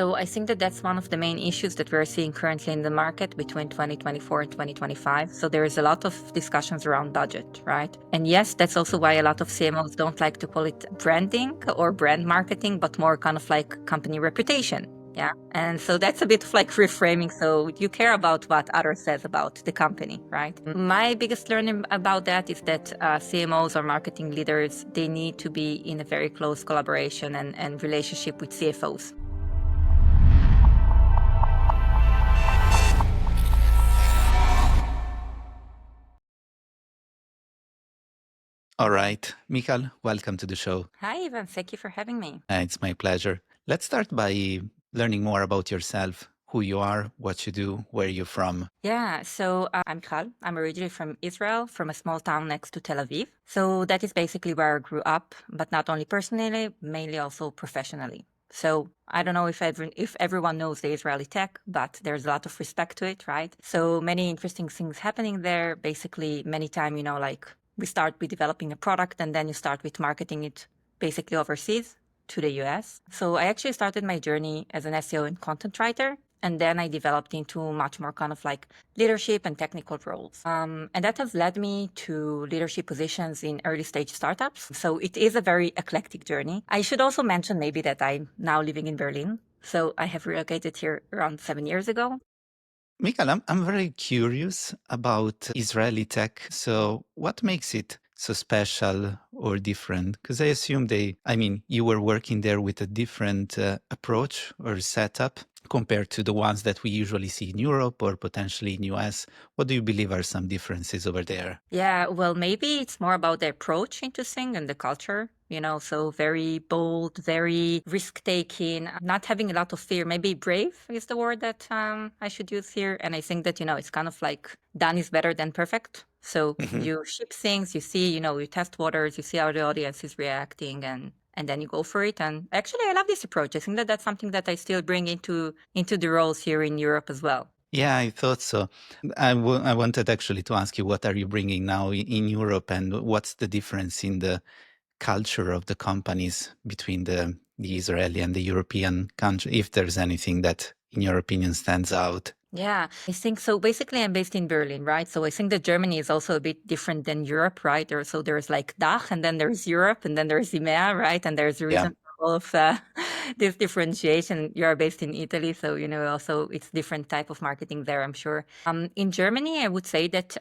So I think that that's one of the main issues that we're seeing currently in the market between 2024 and 2025. So there is a lot of discussions around budget, right? And yes, that's also why a lot of CMOs don't like to call it branding or brand marketing, but more kind of like company reputation. Yeah. And so that's a bit of like reframing. So you care about what others says about the company, right? My biggest learning about that is that CMOs or marketing leaders, they need to be in a very close collaboration and relationship with CFOs. All right. Michal, welcome to the show. Hi, Ivan. Thank you for having me. It's my pleasure. Let's start by learning more about yourself, who you are, what you do, where you're from. Yeah, so I'm Michal. I'm originally from Israel, from a small town next to Tel Aviv. So that is basically where I grew up, but not only personally, mainly also professionally. So I don't know if everyone knows the Israeli tech, but there's a lot of respect to it, right? So many interesting things happening there. Basically, many time, like we start with developing a product and then you start with marketing it basically overseas to the US. So I actually started my journey as an SEO and content writer. And then I developed into much more kind of like leadership and technical roles. And that has led me to leadership positions in early stage startups. So it is a very eclectic journey. I should also mention maybe that I'm now living in Berlin. So I have relocated here around 7 years ago. Michal, I'm very curious about Israeli tech. So, what makes it so special or different? Because I assume you were working there with a different approach or setup compared to the ones that we usually see in Europe or potentially in US. What do you believe are some differences over there? Yeah, well, maybe it's more about the approach into thing and the culture, so very bold, very risk-taking, not having a lot of fear. Maybe brave is the word that I should use here. And I think that, it's kind of like done is better than perfect. So you ship things, you see, you test waters, you see how the audience is reacting and then you go for it. And actually, I love this approach. I think that that's something that I still bring into the roles here in Europe as well. Yeah, I thought so. I wanted actually to ask you, what are you bringing now in Europe, and what's the difference in the culture of the companies between the Israeli and the European country, if there's anything that, in your opinion, stands out? Yeah, I think so. Basically, I'm based in Berlin, right? So I think that Germany is also a bit different than Europe, right? So there's like DACH, and then there's Europe, and then there's EMEA, right? And there's a Yeah. reason for all of this differentiation. You are based in Italy, so also it's different type of marketing there, I'm sure. In Germany, I would say that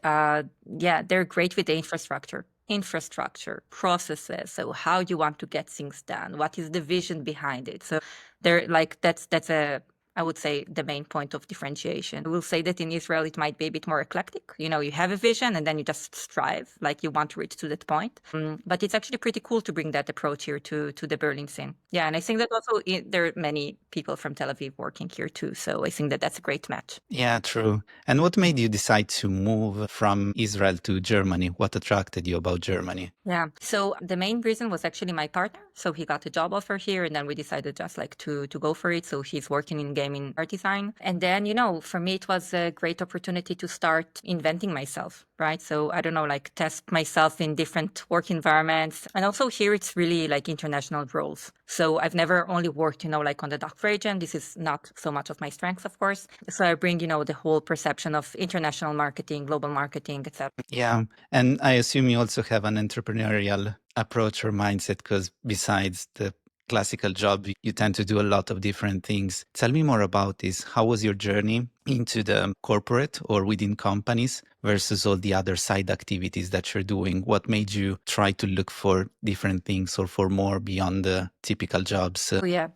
yeah, they're great with the infrastructure, processes. So how you want to get things done, what is the vision behind it? So they're like that's a I would say the main point of differentiation. I will say that in Israel, it might be a bit more eclectic. You have a vision and then you just strive, like you want to reach to that point. But it's actually pretty cool to bring that approach here to the Berlin scene. Yeah, and I think that also there are many people from Tel Aviv working here too. So I think that that's a great match. Yeah, true. And what made you decide to move from Israel to Germany? What attracted you about Germany? Yeah. So the main reason was actually my partner. So he got a job offer here and then we decided just like to go for it. So he's working in gaming art design. And then, for me, it was a great opportunity to start inventing myself, right? So I don't know, like test myself in different work environments. And also here it's really like international roles. So I've never only worked, like on the DACH region. This is not so much of my strength, of course. So I bring, the whole perception of international marketing, global marketing, etc. Yeah. And I assume you also have an entrepreneurial approach or mindset, because besides the classical job, you tend to do a lot of different things. Tell me more about this. How was your journey into the corporate or within companies versus all the other side activities that you're doing? What made you try to look for different things or for more beyond the typical jobs? Oh, yeah.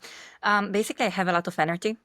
Basically, I have a lot of energy.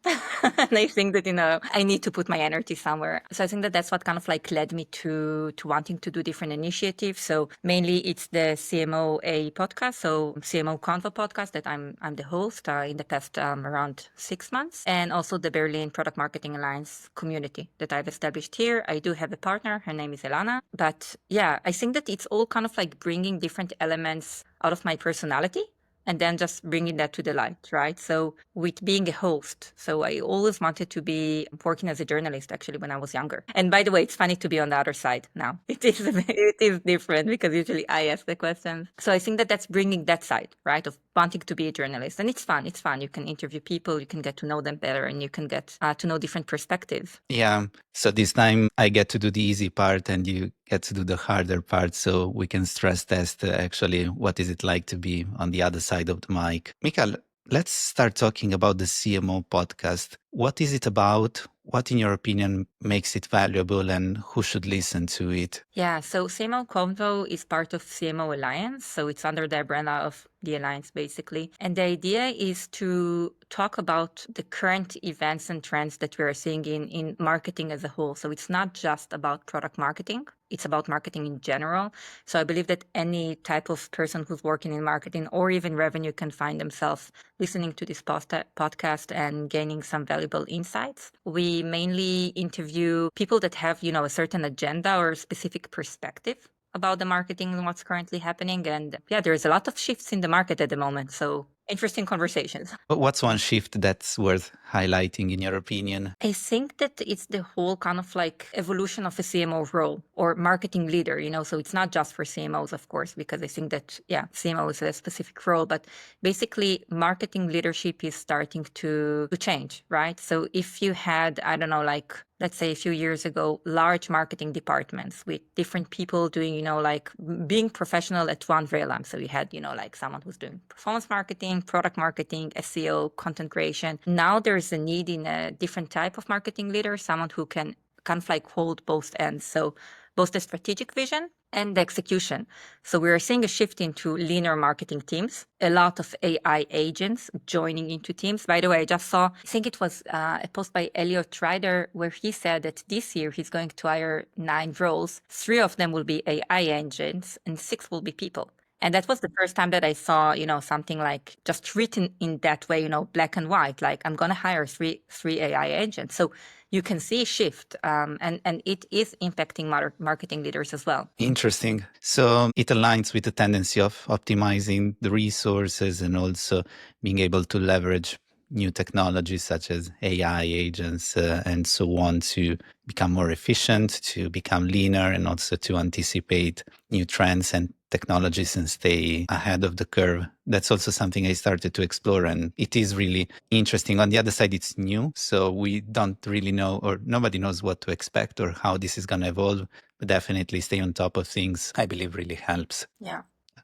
And I think that, I need to put my energy somewhere. So I think that that's what kind of like led me to wanting to do different initiatives. So mainly it's the CMOA podcast. So CMO Convo podcast that I'm the host in the past around 6 months. And also the Berlin Product Marketing Alliance community that I've established here. I do have a partner. Her name is Elana. But yeah, I think that it's all kind of like bringing different elements out of my personality and then just bringing that to the light, right? So with being a host, so I always wanted to be working as a journalist actually when I was younger. And by the way, it's funny to be on the other side now. It is different because usually I ask the questions. So I think that that's bringing that side, right, of wanting to be a journalist. And it's fun. It's fun. You can interview people, you can get to know them better, and you can get to know different perspectives. Yeah. So this time I get to do the easy part and you get to do the harder part. So we can stress test actually what is it like to be on the other side of the mic. Michal, let's start talking about the CMO podcast. What is it about? What, in your opinion, makes it valuable and who should listen to it? Yeah, so CMO Convo is part of CMO Alliance. So it's under the umbrella of the Alliance, basically. And the idea is to talk about the current events and trends that we are seeing in marketing as a whole. So it's not just about product marketing, it's about marketing in general. So I believe that any type of person who's working in marketing or even revenue can find themselves listening to this podcast and gaining some valuable insights. We mainly interview people that have, a certain agenda or specific perspective about the marketing and what's currently happening. And yeah, there's a lot of shifts in the market at the moment. So interesting conversations. But what's one shift that's worth highlighting, in your opinion? I think that it's the whole kind of like evolution of a CMO role or marketing leader, so it's not just for CMOs, of course, because I think that, CMO is a specific role, but basically marketing leadership is starting to change, right? So if you had, I don't know, like, let's say a few years ago, large marketing departments with different people doing, like being professional at one realm. So you had, like someone who's doing performance marketing, product marketing, SEO, content creation. Now there's a need in a different type of marketing leader, someone who can kind of like hold both ends. So both the strategic vision and the execution. So we are seeing a shift into leaner marketing teams, a lot of AI agents joining into teams. By the way, I just saw, I think it was a post by Elliot Ryder where he said that this year he's going to hire 9 roles. 3 of them will be AI agents and 6 will be people. And that was the first time that I saw, something like just written in that way, black and white, like I'm going to hire three AI agents. So you can see a shift, and it is impacting marketing leaders as well. Interesting. So it aligns with the tendency of optimizing the resources and also being able to leverage new technologies such as AI agents and so on to become more efficient, to become leaner, and also to anticipate new trends and technologies and stay ahead of the curve. That's also something I started to explore, and it is really interesting. On the other side, it's new, so we don't really know, or nobody knows what to expect or how this is going to evolve. But definitely stay on top of things, I believe, really helps. Yeah.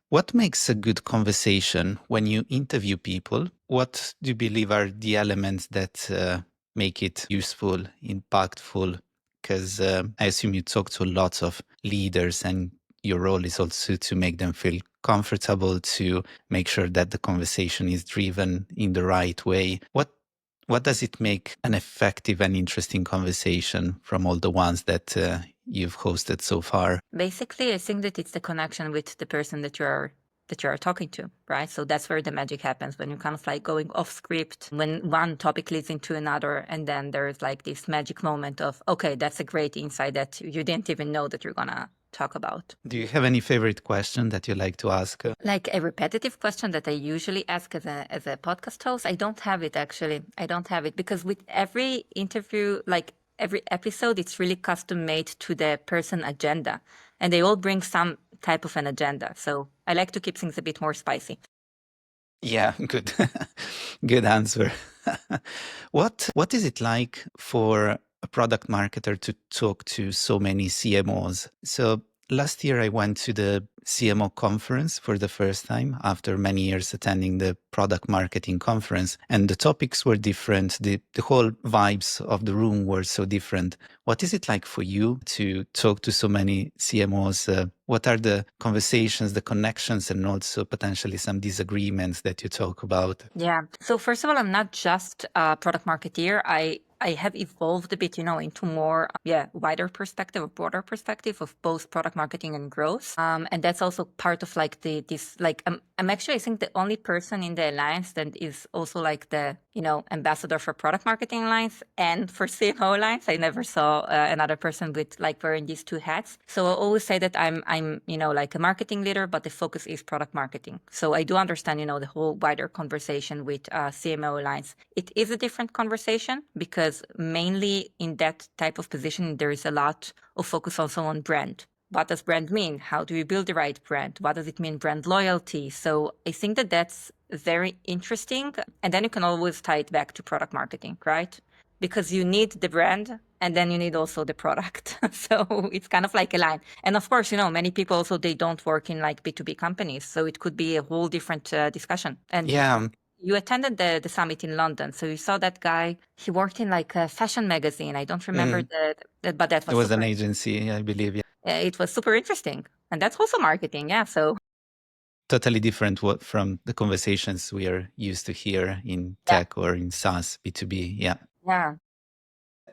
What makes a good conversation when you interview people? What do you believe are the elements that make it useful, impactful? Because I assume you talk to lots of leaders, and your role is also to make them feel comfortable, to make sure that the conversation is driven in the right way. What does it make an effective and interesting conversation from all the ones that you've hosted so far? Basically, I think that it's the connection with the person that you are talking to, right? So that's where the magic happens, when you're kind of like going off script, when one topic leads into another, and then there's like this magic moment of, okay, that's a great insight that you didn't even know that you're gonna talk about. Do you have any favorite question that you like to ask? Like a repetitive question that I usually ask as a podcast host, I don't have it actually. I don't have it because with every interview, like every episode, it's really custom made to the person agenda, and they all bring some type of an agenda. So I like to keep things a bit more spicy. Yeah, good. Good answer. What is it like for a product marketer to talk to so many CMOs? So last year I went to the CMO conference for the first time after many years attending the product marketing conference, and the topics were different. The whole vibes of the room were so different. What is it like for you to talk to so many CMOs? What are the conversations, the connections, and also potentially some disagreements that you talk about? Yeah. So first of all, I'm not just a product marketeer. I have evolved a bit, into more, wider perspective, a broader perspective of both product marketing and growth. And that's also part of like I'm actually, I think, the only person in the alliance that is also like the ambassador for product marketing lines and for CMO lines. I never saw another person with like wearing these two hats. So I always say that I'm like a marketing leader, but the focus is product marketing. So I do understand, the whole wider conversation with CMO lines. It is a different conversation because mainly in that type of position, there is a lot of focus also on brand. What does brand mean? How do you build the right brand? What does it mean, brand loyalty? So I think that that's very interesting. And then you can always tie it back to product marketing, right? Because you need the brand and then you need also the product. So it's kind of like a line. And of course, many people also, they don't work in like B2B companies. So it could be a whole different discussion. And Yeah. you attended the summit in London. So you saw that guy, he worked in like a fashion magazine. I don't remember Mm. but that It was was an super, agency, I believe. Yeah. it was super interesting. And that's also marketing. Yeah. So Totally different from the conversations we are used to hear in yeah. tech or in SaaS, B2B. Yeah. Yeah.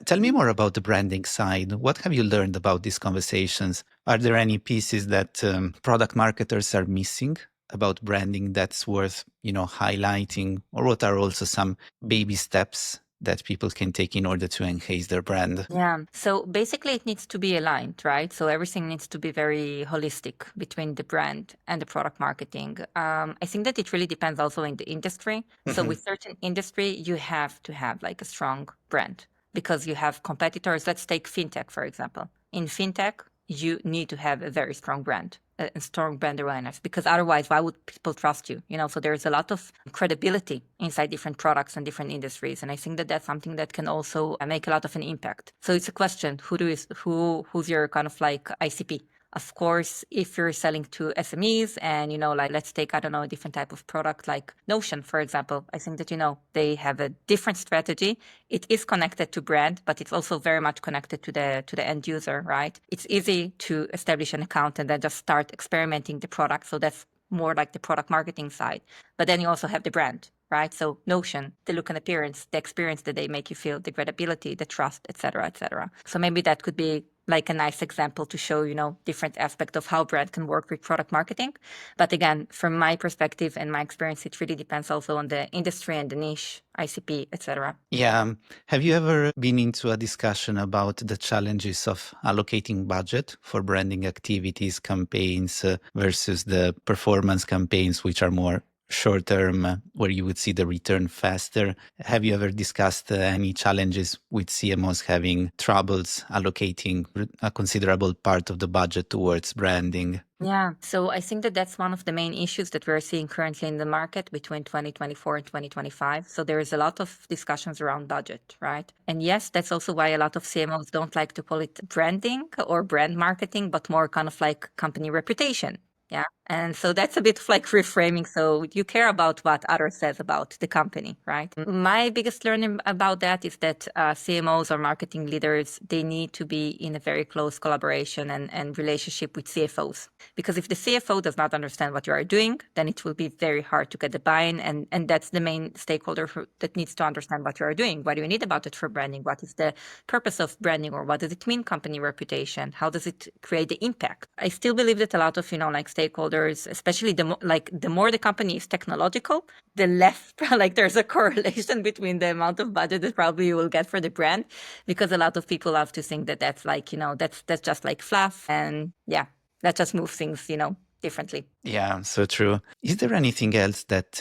Tell me more about the branding side. What have you learned about these conversations? Are there any pieces that product marketers are missing about branding that's worth, highlighting? Or what are also some baby steps that people can take in order to enhance their brand? Yeah. So basically, it needs to be aligned, right? So everything needs to be very holistic between the brand and the product marketing. I think that it really depends also in the industry. So with certain industry, you have to have like a strong brand because you have competitors. Let's take fintech, for example. In fintech, you need to have a very strong brand, a strong brand awareness, because otherwise, why would people trust you? So there's a lot of credibility inside different products and different industries, and I think that that's something that can also make a lot of an impact. So it's a question: who's your kind of like ICP? Of course, if you're selling to SMEs and, like let's take, I don't know, a different type of product like Notion, for example. I think that, they have a different strategy. It is connected to brand, but it's also very much connected to the end user, right? It's easy to establish an account and then just start experimenting the product. So that's more like the product marketing side. But then you also have the brand, right? So Notion, the look and appearance, the experience that they make you feel, the credibility, the trust, et cetera, et cetera. So maybe that could be like a nice example to show, different aspect of how brand can work with product marketing. But again, from my perspective and my experience, it really depends also on the industry and the niche, ICP, et cetera. Yeah. Have you ever been into a discussion about the challenges of allocating budget for branding activities, campaigns versus the performance campaigns, which are more short term, where you would see the return faster? Have you ever discussed any challenges with CMOs having troubles allocating a considerable part of the budget towards branding? Yeah, so I think that that's one of the main issues that we're seeing currently in the market between 2024 and 2025. So there is a lot of discussions around budget, right? And yes, that's also why a lot of CMOs don't like to call it branding or brand marketing, but more kind of like company reputation. Yeah. And so that's a bit of like reframing. So you care about what others says about the company, right? My biggest learning about that is that CMOs or marketing leaders, they need to be in a very close collaboration and relationship with CFOs. Because if the CFO does not understand what you are doing, then it will be very hard to get the buy-in. And that's the main stakeholder that needs to understand what you are doing. What do you need about it for branding? What is the purpose of branding, or what does it mean, company reputation? How does it create the impact? I still believe that a lot of, like stakeholders, especially the more the company is technological, the less like there's a correlation between the amount of budget that probably you will get for the brand, because a lot of people love to think that that's like, that's just like fluff, and yeah, that just moves things, differently. Yeah, so true. Is there anything else that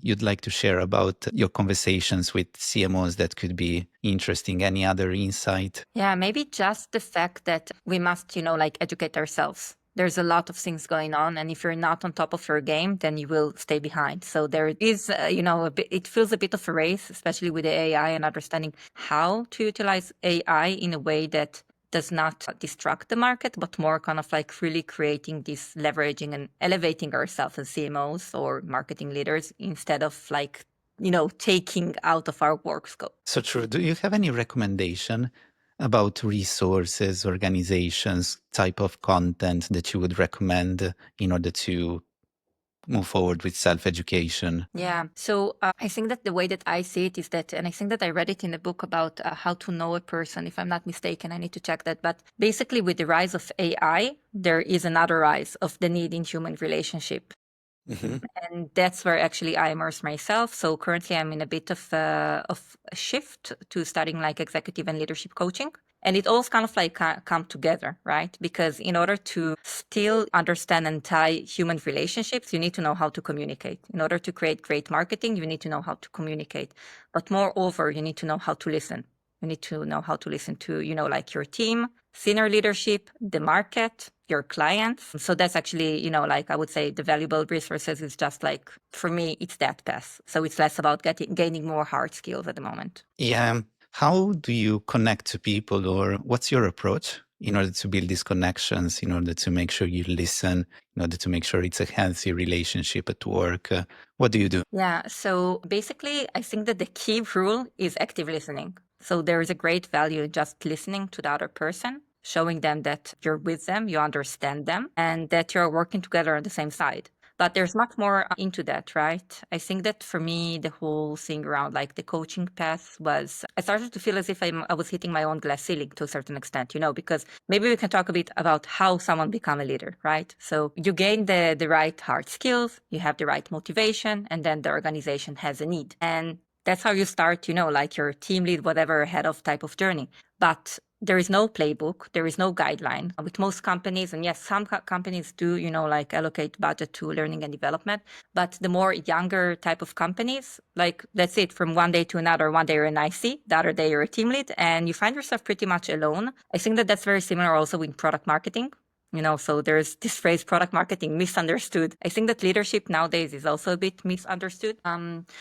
you'd like to share about your conversations with CMOs that could be interesting? Any other insight? Yeah, maybe just the fact that we must, like educate ourselves. There's a lot of things going on, and if you're not on top of your game, then you will stay behind. So there is, it feels a bit of a race, especially with the AI, and understanding how to utilize AI in a way that does not distract the market, but more kind of like really creating this leveraging and elevating ourselves as CMOs or marketing leaders, instead of like, taking out of our work scope. So true. Do you have any recommendation about resources, organizations, type of content that you would recommend in order to move forward with self-education? Yeah. So I think that the way that I see it is that, and I think that I read it in a book about how to know a person, if I'm not mistaken. I need to check that. But basically, with the rise of AI, there is another rise of the need in human relationship. Hmm. And that's where actually I immerse myself. So currently I'm in a bit of a shift to studying like executive and leadership coaching. And it all kind of like come together, right? Because in order to still understand and tie human relationships, you need to know how to communicate. In order to create great marketing, you need to know how to communicate. But moreover, you need to know how to listen. You need to know how to listen to, like your team, senior leadership, the market, your clients. So that's actually, like I would say the valuable resources is just like, for me, it's that path. So it's less about gaining more hard skills at the moment. Yeah. How do you connect to people, or what's your approach in order to build these connections, in order to make sure you listen, in order to make sure it's a healthy relationship at work? What do you do? Yeah. So basically, I think that the key rule is active listening. So there is a great value in just listening to the other person, showing them that you're with them, you understand them, and that you're working together on the same side. But there's much more into that, right? I think that for me, the whole thing around like the coaching path was, I started to feel as if I was hitting my own glass ceiling to a certain extent, because maybe we can talk a bit about how someone become a leader, right? So you gain the right hard skills, you have the right motivation, and then the organization has a need. And that's how you start, like your team lead, whatever head of type of journey. But there is no playbook, there is no guideline with most companies. And yes, some companies do, like allocate budget to learning and development. But the more younger type of companies, like that's it, from one day to another, one day you're an IC, the other day you're a team lead, and you find yourself pretty much alone. I think that that's very similar also in product marketing. So there's this phrase product marketing misunderstood. I think that leadership nowadays is also a bit misunderstood.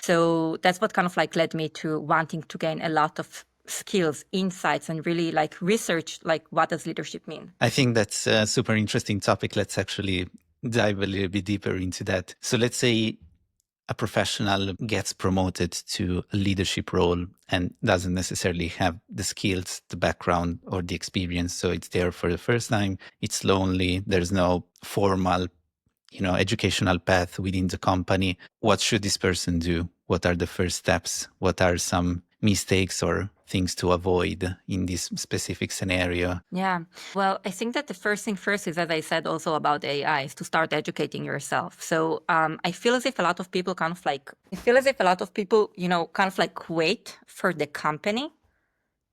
So that's what kind of like led me to wanting to gain a lot of skills, insights, and really like research, like what does leadership mean? I think that's a super interesting topic. Let's actually dive a little bit deeper into that. So let's say a professional gets promoted to a leadership role and doesn't necessarily have the skills, the background, or the experience. So it's there for the first time. It's lonely. There's no formal, educational path within the company. What should this person do? What are the first steps? What are some mistakes or things to avoid in this specific scenario? Yeah. Well, I think that the first thing first is, as I said, also about AI, is to start educating yourself. So I feel as if a lot of people kind of like wait for the company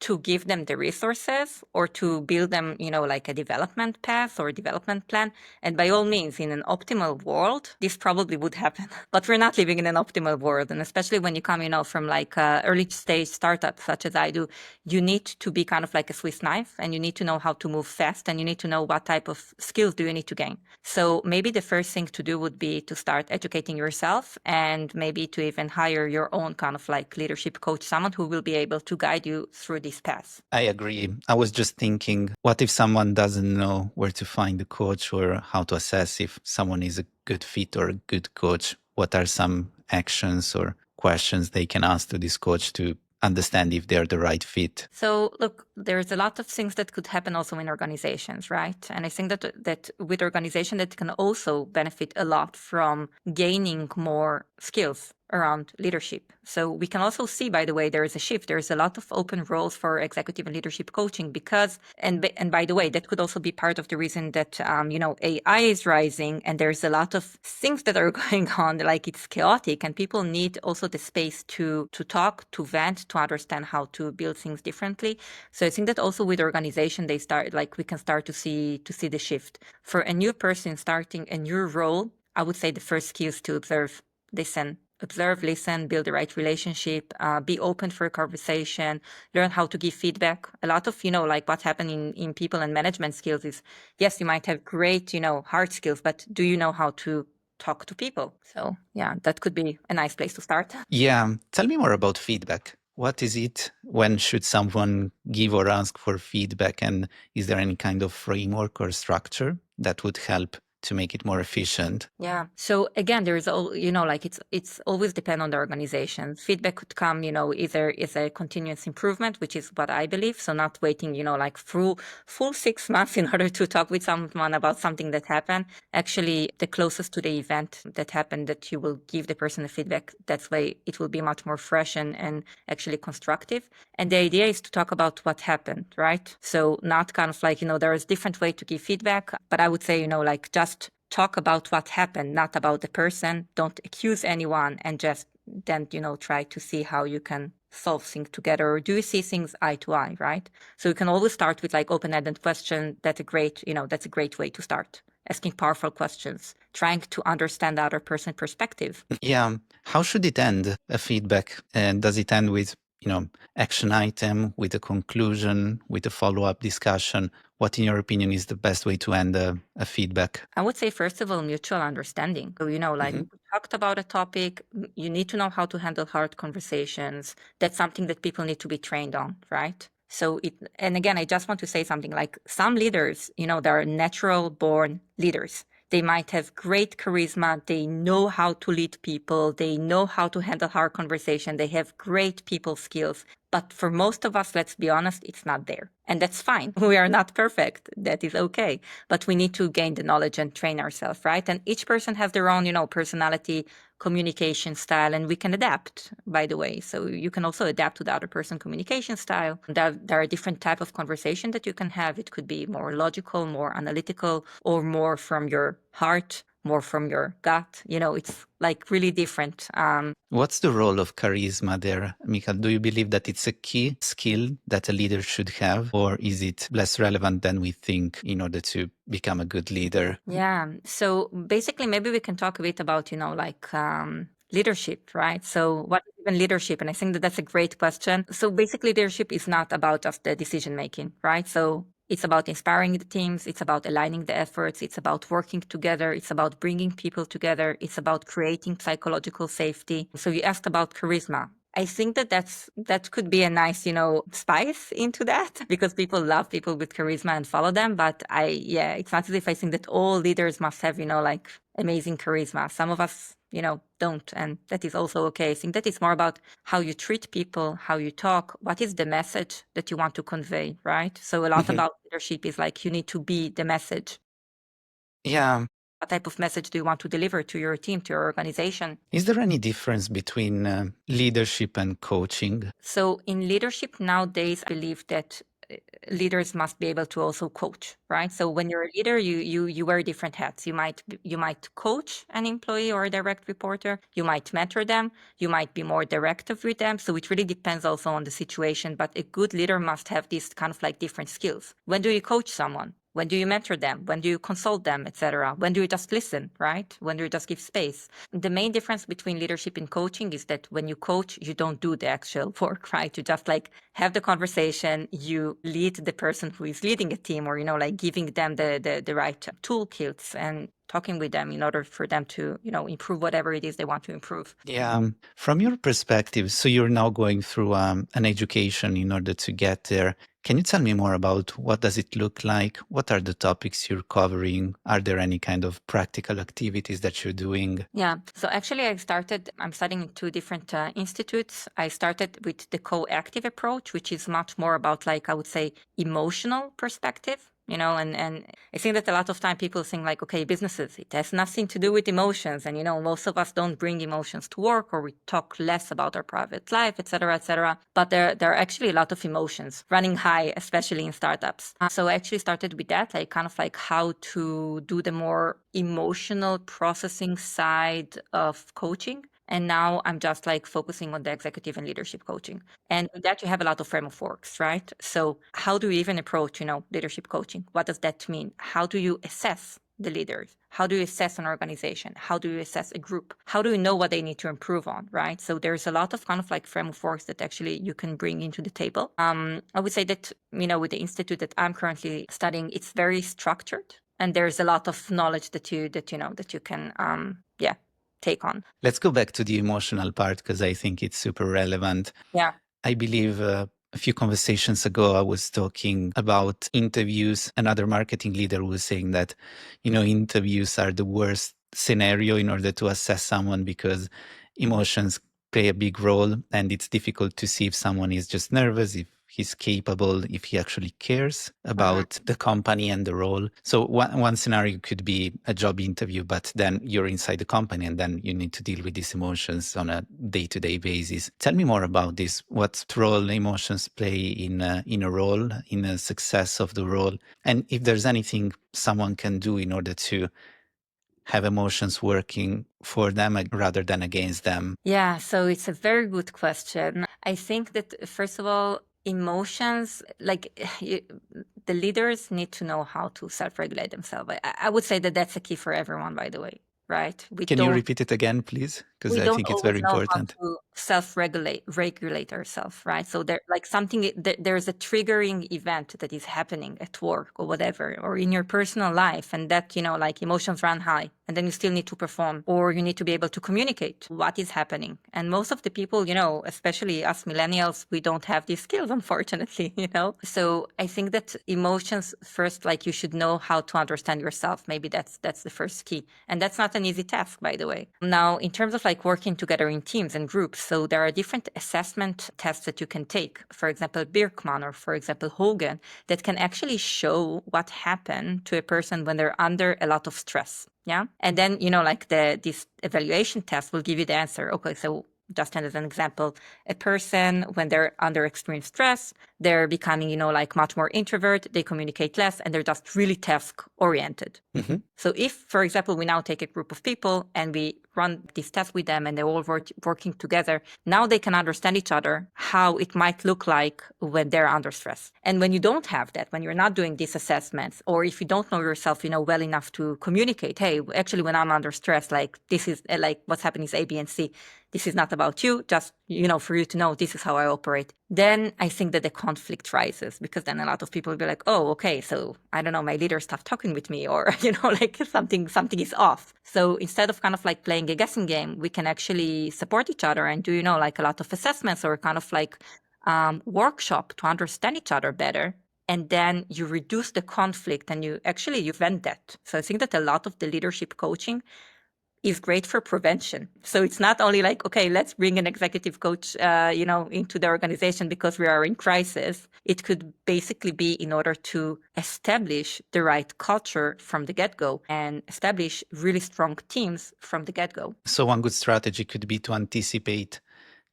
to give them the resources or to build them, like a development path or development plan. And by all means, in an optimal world, this probably would happen. But we're not living in an optimal world. And especially when you come, from like early stage startups such as I do, you need to be kind of like a Swiss knife, and you need to know how to move fast, and you need to know what type of skills do you need to gain. So maybe the first thing to do would be to start educating yourself, and maybe to even hire your own kind of like leadership coach, someone who will be able to guide you through this path. I agree. I was just thinking, what if someone doesn't know where to find a coach or how to assess if someone is a good fit or a good coach? What are some actions or questions they can ask to this coach to understand if they're the right fit? So look, there's a lot of things that could happen also in organizations, right? And I think that with organization that can also benefit a lot from gaining more skills around leadership. So we can also see, by the way, there is a shift. There's a lot of open roles for executive and leadership coaching because, and by the way, that could also be part of the reason that, AI is rising, and there's a lot of things that are going on, like it's chaotic, and people need also the space to talk, to vent, to understand how to build things differently. So I think that also with organization, we can start to see the shift. For a new person starting a new role, I would say the first key is to observe, listen, build the right relationship, be open for a conversation, learn how to give feedback. A lot of, like what happened in people and management skills is, yes, you might have great, hard skills, but do you know how to talk to people? So yeah, that could be a nice place to start. Yeah. Tell me more about feedback. What is it? When should someone give or ask for feedback? And is there any kind of framework or structure that would help to make it more efficient? Yeah. So again, there is all, like it's always depend on the organization. Feedback could come, either is a continuous improvement, which is what I believe. So not waiting, like full 6 months in order to talk with someone about something that happened. Actually, the closest to the event that happened that you will give the person a feedback, that's why it will be much more fresh and actually constructive. And the idea is to talk about what happened, right? So not kind of like, there is different way to give feedback, but I would say, like just talk about what happened, not about the person. Don't accuse anyone, and just then, try to see how you can solve things together. Or do you see things eye to eye, right? So you can always start with like open-ended question. That's a great way to start. Asking powerful questions, trying to understand the other person's perspective. Yeah. How should it end, a feedback? And does it end with, action item, with a conclusion, with a follow-up discussion? What, in your opinion, is the best way to end a feedback? I would say, first of all, mutual understanding. So, like we talked about a topic, you need to know how to handle hard conversations. That's something that people need to be trained on, right? So and again, I just want to say something like some leaders, they are natural born leaders. They might have great charisma. They know how to lead people. They know how to handle hard conversation. They have great people skills. But for most of us, let's be honest, it's not there. And that's fine. We are not perfect. That is okay. But we need to gain the knowledge and train ourselves, right? And each person has their own, personality, communication style, and we can adapt, by the way. So you can also adapt to the other person's communication style. There are different type of conversation that you can have. It could be more logical, more analytical, or more from your heart, more from your gut. It's like really different. What's the role of charisma there, Michal? Do you believe that it's a key skill that a leader should have, or is it less relevant than we think in order to become a good leader? Yeah. So basically, maybe we can talk a bit about, leadership, right? So what is even leadership? And I think that that's a great question. So basically, leadership is not about just the decision making, right? So it's about inspiring the teams. It's about aligning the efforts. It's about working together. It's about bringing people together. It's about creating psychological safety. So you asked about charisma. I think that could be a nice, spice into that because people love people with charisma and follow them. But it's not as if I think that all leaders must have, like amazing charisma. Some of us, don't. And that is also okay. I think that it's more about how you treat people, how you talk, what is the message that you want to convey, right? So a lot about leadership is like you need to be the message. Yeah. What type of message do you want to deliver to your team, to your organization? Is there any difference between leadership and coaching? So in leadership nowadays, I believe that leaders must be able to also coach, right? So when you're a leader, you wear different hats. You might coach an employee or a direct reporter. You might mentor them. You might be more directive with them. So it really depends also on the situation. But a good leader must have these kind of like different skills. When do you coach someone? When do you mentor them? When do you consult them, etc.? When do you just listen, right? When do you just give space? The main difference between leadership and coaching is that when you coach, you don't do the actual work, right? You just like have the conversation, you lead the person who is leading a team or, like giving them the right toolkits and talking with them in order for them to, improve whatever it is they want to improve. Yeah. From your perspective, so you're now going through an education in order to get there. Can you tell me more about what does it look like? What are the topics you're covering? Are there any kind of practical activities that you're doing? Yeah. So actually, I'm studying in two different institutes. I started with the co-active approach, which is much more about, like, I would say, emotional perspective. And I think that a lot of time people think like, okay, businesses, it has nothing to do with emotions. And, most of us don't bring emotions to work, or we talk less about our private life, et cetera, et cetera. But there are actually a lot of emotions running high, especially in startups. So I actually started with that, like kind of like how to do the more emotional processing side of coaching. And now I'm just like focusing on the executive and leadership coaching. And with that, you have a lot of frameworks, right? So how do you even approach, leadership coaching? What does that mean? How do you assess the leaders? How do you assess an organization? How do you assess a group? How do you know what they need to improve on, right? So there's a lot of kind of like frameworks that actually you can bring into the table. I would say that, with the institute that I'm currently studying, it's very structured. And there's a lot of knowledge that you can take on. Let's go back to the emotional part because I think it's super relevant. Yeah. I believe a few conversations ago, I was talking about interviews. Another marketing leader was saying that, interviews are the worst scenario in order to assess someone because emotions play a big role and it's difficult to see if someone is just nervous, if he's capable, if he actually cares about the company and the role. So one scenario could be a job interview, but then you're inside the company and then you need to deal with these emotions on a day-to-day basis. Tell me more about this. What role emotions play in a role, in the success of the role, and if there's anything someone can do in order to have emotions working for them rather than against them? Yeah, so it's a very good question. I think that, first of all, emotions, like the leaders need to know how to self-regulate themselves. I would say that that's a key for everyone, by the way, right? Can you repeat it again, please? Because We I don't think it's always very know how important. to regulate ourselves, right? So there, like something, there's a triggering event that is happening at work or whatever, or in your personal life, and that, like emotions run high, and then you still need to perform, or you need to be able to communicate what is happening. And most of the people, especially us millennials, we don't have these skills, unfortunately, So I think that emotions first, like you should know how to understand yourself. Maybe that's the first key, and that's not an easy task, by the way. Now, in terms of like working together in teams and groups, so there are different assessment tests that you can take. For example, Birkman or for example, Hogan, that can actually show what happened to a person when they're under a lot of stress. Yeah. And then, like this evaluation test will give you the answer. Okay, so just as an example, a person, when they're under extreme stress, they're becoming, like much more introvert, they communicate less, and they're just really task oriented. Mm-hmm. So if, for example, we now take a group of people and we run this test with them and they're all working together, now they can understand each other, how it might look like when they're under stress. And when you don't have that, when you're not doing these assessments, or if you don't know yourself, well enough to communicate, hey, actually, when I'm under stress, like this is like what's happening is A, B, and C. This is not about you, just, for you to know this is how I operate. Then I think that the conflict rises, because then a lot of people will be like, oh, okay, so I don't know, my leader stopped talking with me, or, like something is off. So instead of kind of like playing a guessing game, we can actually support each other and do, like a lot of assessments or kind of like workshop to understand each other better. And then you reduce the conflict and you vent that. So I think that a lot of the leadership coaching is great for prevention. So it's not only like, okay, let's bring an executive coach, into the organization because we are in crisis. It could basically be in order to establish the right culture from the get-go and establish really strong teams from the get-go. So one good strategy could be to anticipate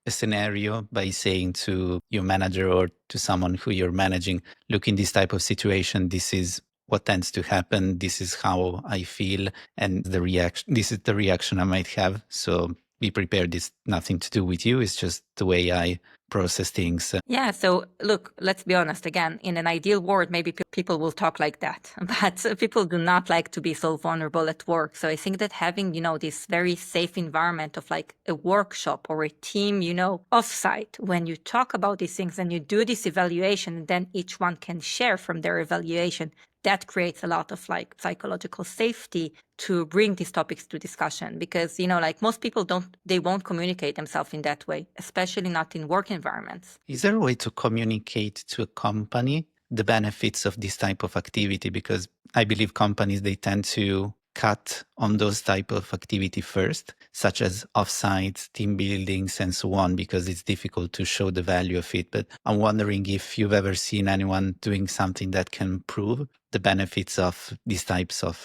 a scenario by saying to your manager or to someone who you're managing, look, in this type of situation, this is what tends to happen. This is how I feel. And this is the reaction I might have. So be prepared. It's nothing to do with you. It's just the way I process things. Yeah. So look, let's be honest again, in an ideal world, maybe people will talk like that, but people do not like to be so vulnerable at work. So I think that having, this very safe environment of like a workshop or a team, offsite, when you talk about these things and you do this evaluation, and then each one can share from their evaluation, that creates a lot of like psychological safety to bring these topics to discussion, because, like most people they won't communicate themselves in that way, especially not in work environments. Is there a way to communicate to a company the benefits of this type of activity? Because I believe companies, they tend to cut on those type of activity first, such as offsites, team buildings, and so on, because it's difficult to show the value of it. But I'm wondering if you've ever seen anyone doing something that can prove the benefits of these types of,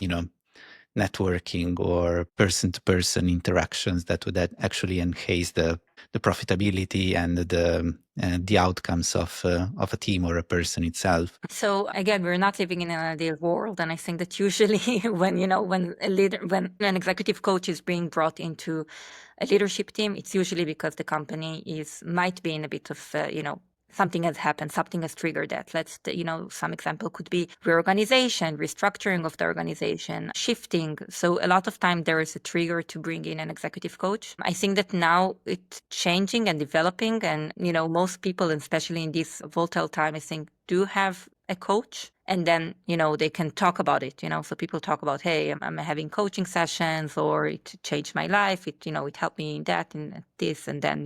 networking or person-to-person interactions that would actually enhance the profitability and the outcomes of a team or a person itself. So again, we're not living in an ideal world, and I think that usually when when an executive coach is being brought into a leadership team, it's usually because the company might be in a bit of something has happened, something has triggered that. Some example could be reorganization, restructuring of the organization, shifting. So a lot of time there is a trigger to bring in an executive coach. I think that now it's changing and developing, and most people, especially in this volatile time, I think do have a coach, and then they can talk about it. So people talk about, hey, I'm having coaching sessions, or it changed my life. It helped me in that and this, and then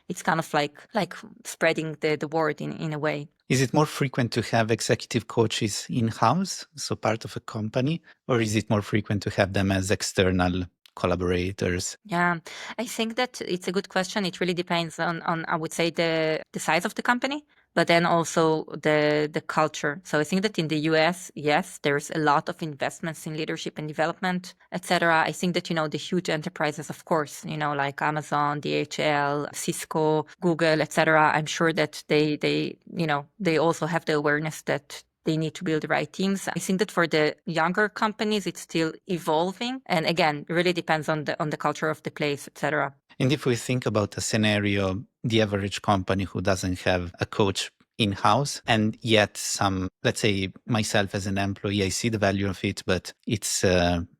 it's kind of like spreading the word in a way. Is it more frequent to have executive coaches in-house, so part of a company, or is it more frequent to have them as external collaborators? Yeah, I think that it's a good question. It really depends on I would say the size of the company, but then also the culture. So I think that in the US, yes, there's a lot of investments in leadership and development, etc. I think that the huge enterprises, of course, like Amazon, DHL, Cisco, Google, etc. I'm sure that they also have the awareness that they need to build the right teams. I think that for the younger companies, it's still evolving. And again, it really depends on the culture of the place, etc. And if we think about a scenario, the average company who doesn't have a coach in-house, and yet let's say myself as an employee, I see the value of it, but it's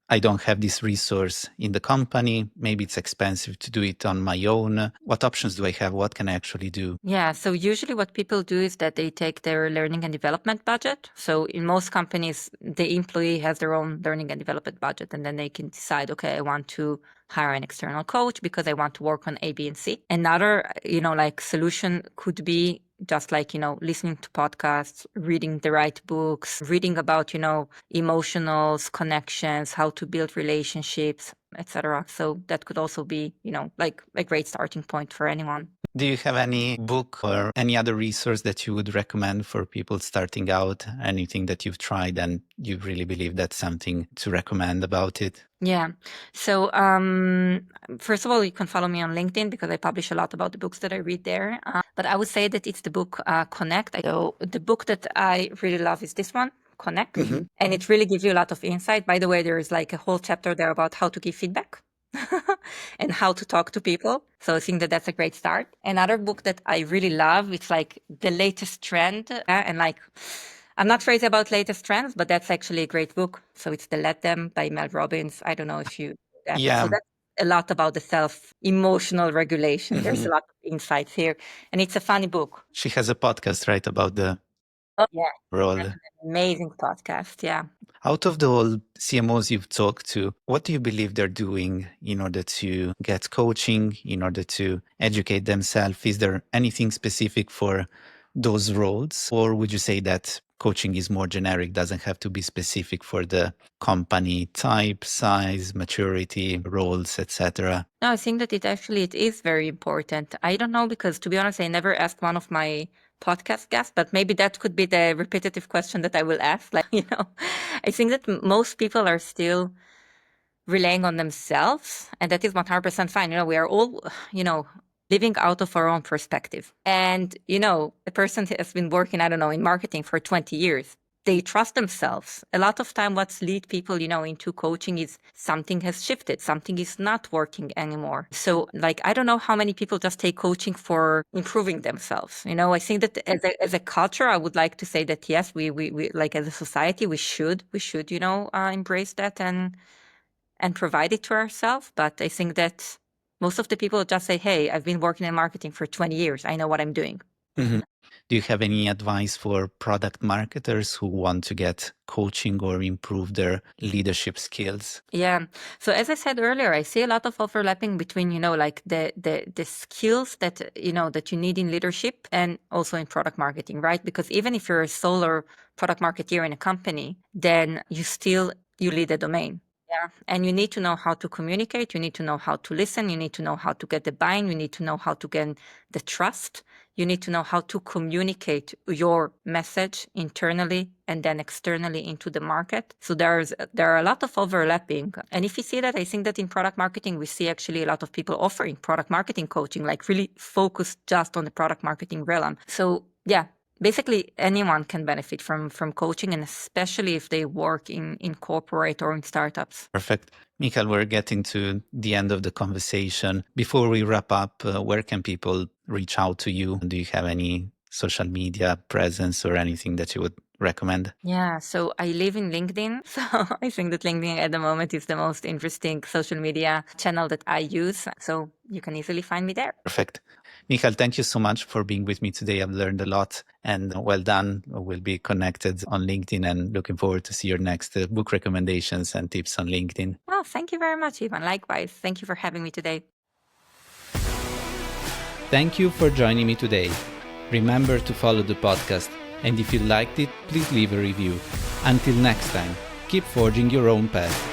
I don't have this resource in the company. Maybe it's expensive to do it on my own. What options do I have? What can I actually do? Yeah, so usually what people do is that they take their learning and development budget. So in most companies, the employee has their own learning and development budget, and then they can decide, okay, I want to hire an external coach because I want to work on A, B, and C. Another, like solution could be just like, listening to podcasts, reading the right books, reading about, emotionals, connections, how to build relationships, etc. So that could also be, like a great starting point for anyone. Do you have any book or any other resource that you would recommend for people starting out? Anything that you've tried and you really believe that's something to recommend about it? Yeah. So first of all, you can follow me on LinkedIn because I publish a lot about the books that I read there. But I would say that it's the book Connect. So the book that I really love is this one, Connect. Mm-hmm. And it really gives you a lot of insight. By the way, there is like a whole chapter there about how to give feedback and how to talk to people. So I think that that's a great start. Another book that I really love, it's like the latest trend and like... I'm not crazy about latest trends, but that's actually a great book. So it's The Let Them by Mel Robbins. I don't know if you... Yeah. So that's a lot about the self-emotional regulation. Mm-hmm. There's a lot of insights here. And it's a funny book. She has a podcast, right, about the role. That's an amazing podcast, yeah. Out of the all CMOs you've talked to, what do you believe they're doing in order to get coaching, in order to educate themselves? Is there anything specific for those roles? Or would you say that coaching is more generic, doesn't have to be specific for the company type, size, maturity, roles, etc.? No, I think that it is very important. I don't know, because to be honest, I never asked one of my podcast guests, but maybe that could be the repetitive question that I will ask. Like, I think that most people are still relying on themselves, and that is 100% fine. We are all, living out of our own perspective. And, a person has been working, I don't know, in marketing for 20 years. They trust themselves. A lot of time what's lead people, into coaching is something has shifted. Something is not working anymore. So like, I don't know how many people just take coaching for improving themselves. I think that as a culture, I would like to say that, yes, we like as a society, we should, embrace that and provide it to ourselves. But I think that most of the people just say, hey, I've been working in marketing for 20 years. I know what I'm doing. Mm-hmm. Do you have any advice for product marketers who want to get coaching or improve their leadership skills? Yeah. So as I said earlier, I see a lot of overlapping between, like the skills that, that you need in leadership and also in product marketing, right? Because even if you're a solo product marketeer in a company, then you lead a domain. Yeah. And you need to know how to communicate. You need to know how to listen. You need to know how to get the buy-in. You need to know how to get the trust. You need to know how to communicate your message internally and then externally into the market. So there are a lot of overlapping. And if you see that, I think that in product marketing, we see actually a lot of people offering product marketing coaching, like really focused just on the product marketing realm. So yeah, basically anyone can benefit from coaching, and especially if they work in corporate or in startups. Perfect. Michal, we're getting to the end of the conversation. Before we wrap up, where can people reach out to you? Do you have any social media presence or anything that you would recommend? Yeah, so I live in LinkedIn. So I think that LinkedIn at the moment is the most interesting social media channel that I use. So you can easily find me there. Perfect. Michal, thank you so much for being with me today. I've learned a lot, and well done. We'll be connected on LinkedIn and looking forward to see your next book recommendations and tips on LinkedIn. Oh, thank you very much, Ivan. Likewise. Thank you for having me today. Thank you for joining me today. Remember to follow the podcast, and if you liked it, please leave a review. Until next time, keep forging your own path.